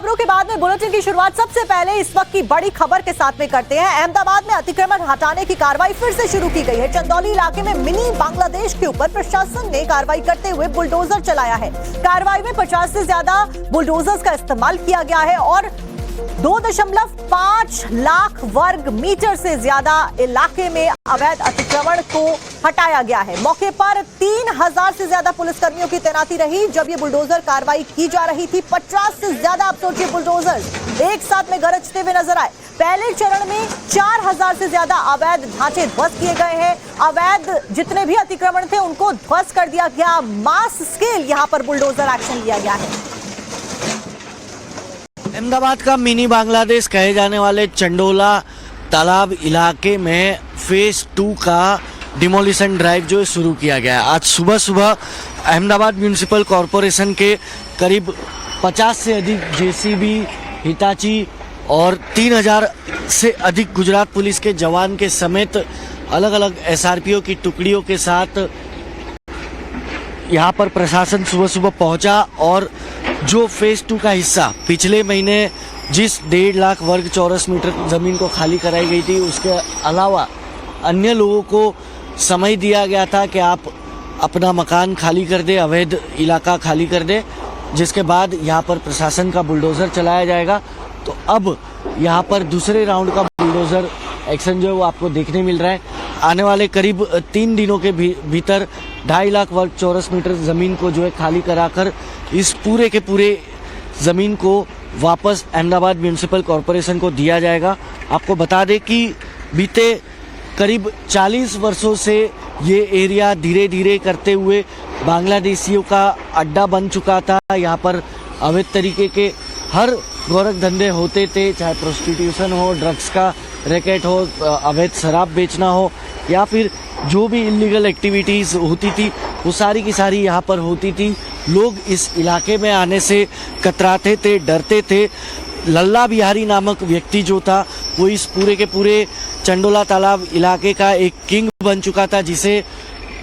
खबरों के बाद में बुलेटिन की शुरुआत सबसे पहले इस वक्त की बड़ी खबर के साथ में करते हैं। अहमदाबाद में अतिक्रमण हटाने की कार्रवाई फिर से शुरू की गई है। चंदौली इलाके में मिनी बांग्लादेश के ऊपर प्रशासन ने कार्रवाई करते हुए बुलडोजर चलाया है। कार्रवाई में 50 से ज्यादा बुलडोजर्स का इस्तेमाल किया गया है और 2.5 लाख वर्ग मीटर से ज्यादा इलाके में अवैध अतिक्रमण को हटाया गया है। मौके पर 3000 से ज्यादा पुलिसकर्मियों की तैनाती रही जब ये बुलडोजर कार्रवाई की जा रही थी। 50 से ज्यादा आप सोचिए बुलडोजर एक साथ में गरजते हुए नजर आए। पहले चरण में 4000 से ज्यादा अवैध ढांचे ध्वस्त किए गए हैं। अवैध जितने भी अतिक्रमण थे उनको ध्वस्त कर दिया गया। मास स्केल यहां पर बुलडोजर एक्शन लिया गया है। अहमदाबाद का मिनी बांग्लादेश कहे जाने वाले चंडोला तालाब इलाके में फेज 2 का डिमोलिशन ड्राइव जो शुरू किया गया है। आज सुबह सुबह अहमदाबाद म्यूनिसिपल कॉरपोरेशन के करीब 50 से अधिक जेसीबी, हिताची और 3000 से अधिक गुजरात पुलिस के जवान के समेत अलग अलग एसआरपीओ की टुकड़ियों के साथ यहाँ पर प्रशासन सुबह सुबह पहुंचा और जो फेज 2 का हिस्सा पिछले महीने जिस 1.5 लाख वर्ग चौरस मीटर जमीन को खाली कराई गई थी, उसके अलावा अन्य लोगों को समय दिया गया था कि आप अपना मकान खाली कर दे, अवैध इलाका खाली कर दे, जिसके बाद यहाँ पर प्रशासन का बुलडोजर चलाया जाएगा। तो अब यहाँ पर दूसरे राउंड का बुलडोजर एक्शन जो है वो आपको देखने मिल रहा है। आने वाले करीब 3 दिनों के भीतर 2.5 लाख वर्ग चौरस मीटर ज़मीन को जो है खाली कराकर इस पूरे के पूरे ज़मीन को वापस अहमदाबाद म्यूनिसिपल कॉरपोरेशन को दिया जाएगा। आपको बता दें कि बीते करीब 40 वर्षों से ये एरिया धीरे धीरे करते हुए बांग्लादेशियों का अड्डा बन चुका था। यहाँ पर अवैध तरीके के हर गोरख धंधे होते थे, चाहे प्रोस्टिट्यूशन हो, ड्रग्स का रैकेट हो, अवैध शराब बेचना हो या फिर जो भी इलीगल एक्टिविटीज़ होती थी वो सारी की सारी यहाँ पर होती थी। लोग इस इलाके में आने से कतराते थे, डरते थे। लल्ला बिहारी नामक व्यक्ति जो था वो इस पूरे के पूरे चंडोला तालाब इलाके का एक किंग बन चुका था, जिसे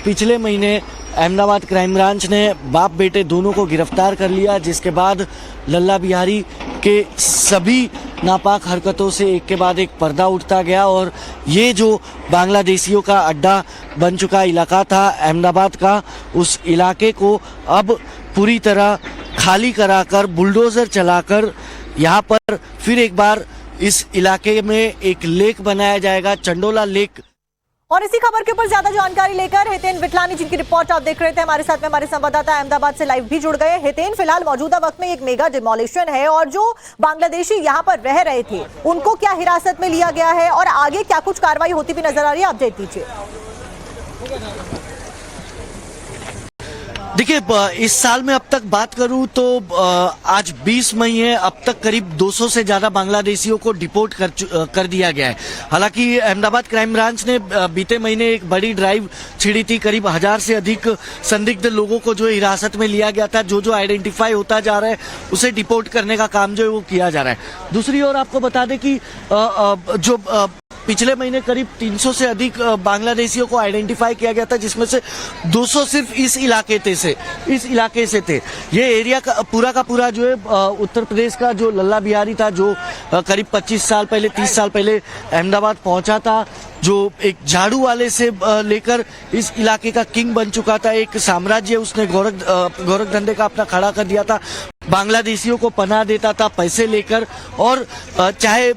पिछले महीने अहमदाबाद क्राइम ब्रांच ने बाप बेटे दोनों को गिरफ्तार कर लिया, जिसके बाद लल्ला बिहारी के सभी नापाक हरकतों से एक के बाद एक पर्दा उठता गया और ये जो बांग्लादेशियों का अड्डा बन चुका इलाका था अहमदाबाद का, उस इलाके को अब पूरी तरह खाली कराकर बुलडोज़र चलाकर यहाँ पर फिर एक बार इस इलाके में एक लेक बनाया जाएगा, चंडोला लेक। और इसी खबर के ऊपर ज्यादा जानकारी लेकर हितेन विटलानी जिनकी रिपोर्ट आप देख रहे थे हमारे साथ में हमारे संवाददाता अहमदाबाद से लाइव भी जुड़ गए। हितेन, फिलहाल मौजूदा वक्त में एक मेगा डिमोलिशन है और जो बांग्लादेशी यहां पर रह रहे थे उनको क्या हिरासत में लिया गया है और आगे क्या कुछ कार्रवाई होती भी नजर आ रही है, अपडेट दीजिए। देखिए, इस साल में अब तक बात करूं तो आज 20 मई है, अब तक करीब 200 से ज्यादा बांग्लादेशियों को डिपोर्ट कर दिया गया है। हालांकि अहमदाबाद क्राइम ब्रांच ने बीते महीने एक बड़ी ड्राइव छिड़ी थी। करीब 1000 से अधिक संदिग्ध लोगों को जो हिरासत में लिया गया था। जो आइडेंटिफाई होता जा रहा है उसे डिपोर्ट करने का काम जो है वो किया जा रहा है। दूसरी ओर आपको बता दें कि जो पिछले महीने करीब 300 से अधिक बांग्लादेशियों को आइडेंटिफाई किया गया था, जिसमें से 200 सिर्फ इस इलाके से थे। ये एरिया का पूरा जो है उत्तर प्रदेश का जो लल्ला बिहारी था, जो करीब 25 साल पहले 30 साल पहले अहमदाबाद पहुंचा था, जो एक झाड़ू वाले से लेकर इस इलाके का किंग बन चुका था। एक साम्राज्य उसने गोरख धंधे का अपना खड़ा कर दिया था। बांग्लादेशियों को पनाह देता था पैसे लेकर और चाहे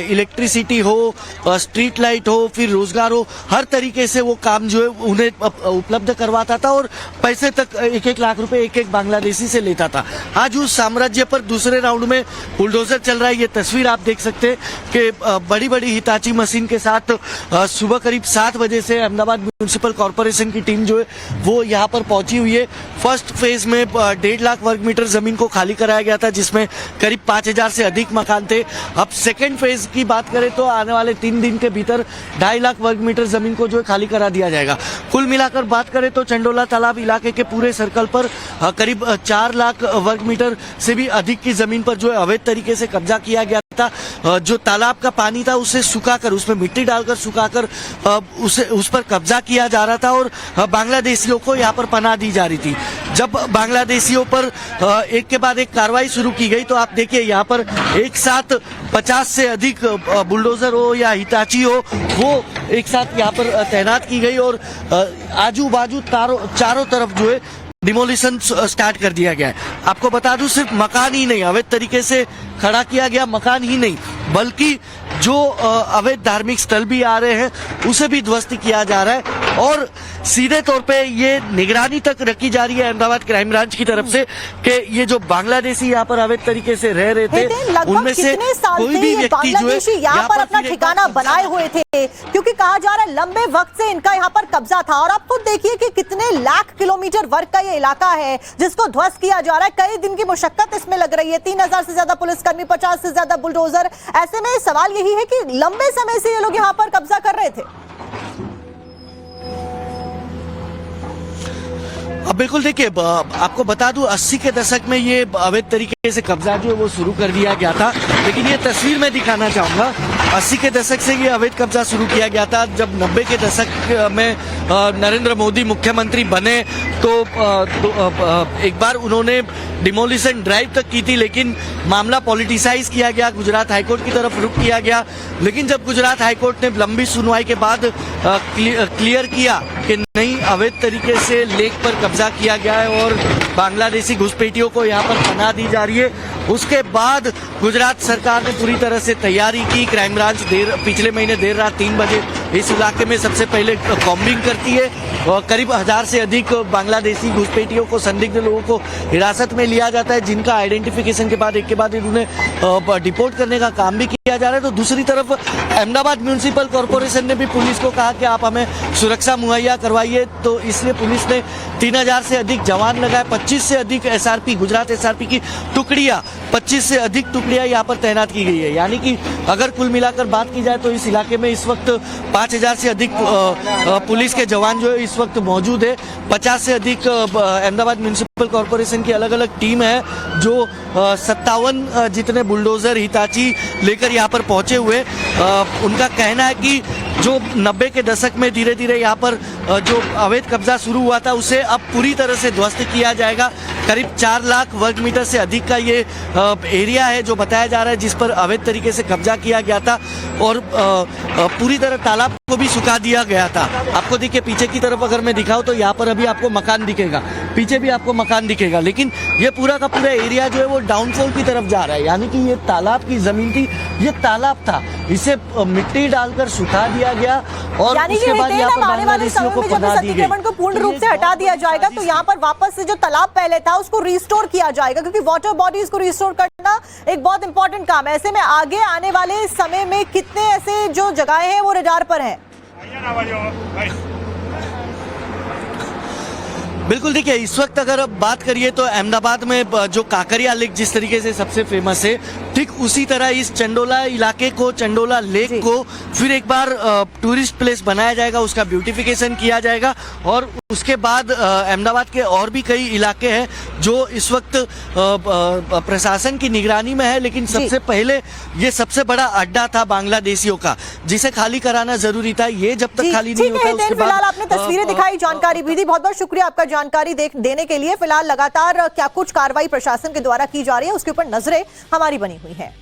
इलेक्ट्रिसिटी हो, स्ट्रीट लाइट हो, फिर रोजगार हो, हर तरीके से वो काम जो है उन्हें उपलब्ध करवाता था और पैसे तक 1-1 लाख रुपए एक बांग्लादेशी से लेता था। आज उस साम्राज्य पर दूसरे राउंड में बुलडोजर चल रहा है। ये तस्वीर आप देख सकते हैं कि बड़ी बड़ी हिताची मशीन के साथ सुबह करीब 7 बजे से अहमदाबाद म्यूनिसिपल कॉरपोरेशन की टीम जो है वो यहाँ पर पहुंची हुई है। फर्स्ट फेज में 1.5 लाख वर्ग मीटर जमीन को खाली कराया गया था, जिसमें करीब 5000 से अधिक मकान थे। अब सेकेंड फेज की बात करें तो आने वाले 3 दिन के भीतर 2.5 लाख वर्ग मीटर जमीन को जो है खाली करा दिया जाएगा। कुल मिलाकर बात करें तो चंडोला तालाब इलाके के पूरे सर्कल पर करीब 4 लाख वर्ग मीटर से भी अधिक की जमीन पर जो है अवैध तरीके से कब्जा किया गया था। जो तालाब का पानी था उसे सुखाकर, उसमें मिट्टी डालकर सुखाकर उस पर कब्जा किया जा रहा था और बांग्लादेशियों को यहाँ पर पनाह दी जा रही थी। जब बांग्लादेशियों पर एक के बाद एक कार्रवाई शुरू की गई तो आप देखिए यहाँ पर एक साथ 50 से अधिक बुलडोजर हो या हिताची हो, वो एक साथ यहाँ पर तैनात की गई और आजू बाजू चारों तरफ जो है डिमोलिशन स्टार्ट कर दिया गया है। आपको बता दूं सिर्फ मकान ही नहीं अवैध तरीके से खड़ा किया गया, मकान ही नहीं बल्कि जो अवैध धार्मिक स्थल भी आ रहे हैं उसे भी ध्वस्त किया जा रहा है और सीधे तौर पे ये निगरानी तक रखी जा रही है अहमदाबाद क्राइम ब्रांच की तरफ से कि ये जो बांग्लादेशी यहाँ पर अवैध तरीके से रह रहे थे उनमें से कोई भी व्यक्ति जो है यहाँ पर अपना ठिकाना बनाए हुए थे, क्योंकि कहा जा रहा है लंबे वक्त से इनका यहाँ पर कब्जा था। और आप खुद देखिए कि कितने लाख किलोमीटर वर्ग का ये इलाका है जिसको ध्वस्त किया जा रहा है। कई दिन की मुशक्कत इसमें लग रही है, 3000 से ज्यादा पुलिसकर्मी, 50 से ज्यादा बुलडोजर। ऐसे में सवाल यही है कि लंबे समय से ये लोग यहाँ पर कब्जा कर रहे थे। अब बिल्कुल देखिए, आपको बता दूं 80 के दशक में ये अवैध तरीके से कब्जा जो है वो शुरू कर दिया गया था, लेकिन ये तस्वीर मैं दिखाना चाहूंगा। 80 के दशक से ये अवैध कब्जा शुरू किया गया था। जब 90 के दशक में नरेंद्र मोदी मुख्यमंत्री बने तो एक बार उन्होंने डिमोलिशन ड्राइव तक की थी, लेकिन मामला पॉलिटिसाइज किया गया, गुजरात हाईकोर्ट की तरफ रुख किया गया। लेकिन जब गुजरात हाईकोर्ट ने लंबी सुनवाई के बाद क्लियर किया कि नहीं, अवैध तरीके से लेक पर कब्जा किया गया है और बांग्लादेशी घुसपैठियों को यहाँ पर पनाह दी जा रही है, उसके बाद गुजरात सरकार ने पूरी तरह से तैयारी की। क्राइम ब्रांच पिछले महीने देर रात 3 बजे इस इलाके में सबसे पहले कॉम्बिंग करती है और करीब 1000 से अधिक बांग्लादेशी घुसपैठियों को, संदिग्ध लोगों को हिरासत में लिया जाता है, जिनका आइडेंटिफिकेशन के बाद एक के बाद उन्हें डिपोर्ट करने का काम भी किया जा रहा है। तो दूसरी तरफ अहमदाबाद म्यूनिसिपल कॉर्पोरेशन ने भी पुलिस को कहा कि आप हमें सुरक्षा मुहैया करवाइए, तो इसलिए पुलिस ने 3000 से अधिक जवान लगाए, 25 से अधिक एसआरपी, गुजरात एसआरपी की टुकड़ियां, 25 से अधिक टुकड़ियां यहाँ पर तैनात की गई है। यानी कि अगर कुल मिलाकर बात की जाए तो इस इलाके में इस वक्त 5000 से अधिक पुलिस के जवान जो है इस वक्त मौजूद है। 50 से अधिक अहमदाबाद म्यूनिसिपल कॉर्पोरेशन की अलग अलग टीम है जो 57 जितने बुलडोजर, हिताची लेकर यहाँ पर पहुंचे हुए। उनका कहना है कि जो 90 के दशक में धीरे धीरे यहाँ पर जो अवैध कब्जा शुरू हुआ था उसे अब पूरी तरह से ध्वस्त किया जाएगा। करीब 4 लाख वर्ग मीटर से अधिक का ये एरिया है जो बताया जा रहा है जिस पर अवैध तरीके से कब्जा किया गया था और पूरी तरह तालाब को भी सुखा दिया गया था। आपको देखिए पीछे की तरफ अगर मैं दिखाऊं तो यहाँ पर अभी आपको मकान दिखेगा, पीछे भी आपको मकान दिखेगा, लेकिन ये पूरा का पूरा एरिया जो है वो डाउनफॉल की तरफ जा रहा है। यानी कि ये तालाब की जमीन थी, ये तालाब था, इसे मिट्टी डालकर सुखा दिया गया और उसके बाद यहाँ पर बांग्लादेशियों को पनाह दी गई। को पूर्ण रूप से हटा दिया जाएगा तो यहाँ पर वापस से जो तालाब पहले था उसको रिस्टोर किया जाएगा, क्योंकि वाटर बॉडीज को रिस्टोर करना एक बहुत इंपॉर्टेंट काम है। ऐसे में आगे आने वाले समय में कितने ऐसे जो जगहें हैं वो रडार पर हैं? बिल्कुल देखिए, इस वक्त अगर अब बात करिए तो अहमदाबाद में जो काकरिया लेक जिस तरीके से सबसे फेमस है, ठीक उसी तरह इस चंडोला इलाके को, चंडोला लेक को फिर एक बार टूरिस्ट प्लेस बनाया जाएगा, उसका ब्यूटिफिकेशन किया जाएगा और उसके बाद अहमदाबाद के और भी कई इलाके हैं जो इस वक्त प्रशासन की निगरानी में है। लेकिन सबसे पहले ये सबसे बड़ा अड्डा था बांग्लादेशियों का, जिसे खाली कराना जरूरी था। ये जब तक खाली नहीं होता उसके बाद फिलहाल आपने तस्वीरें दिखाई, जानकारी भी दी, बहुत बहुत शुक्रिया आपका जानकारी देने के लिए। फिलहाल लगातार क्या कुछ कार्रवाई प्रशासन के द्वारा की जा रही है उसके ऊपर नजरें हमारी बनी हुई है।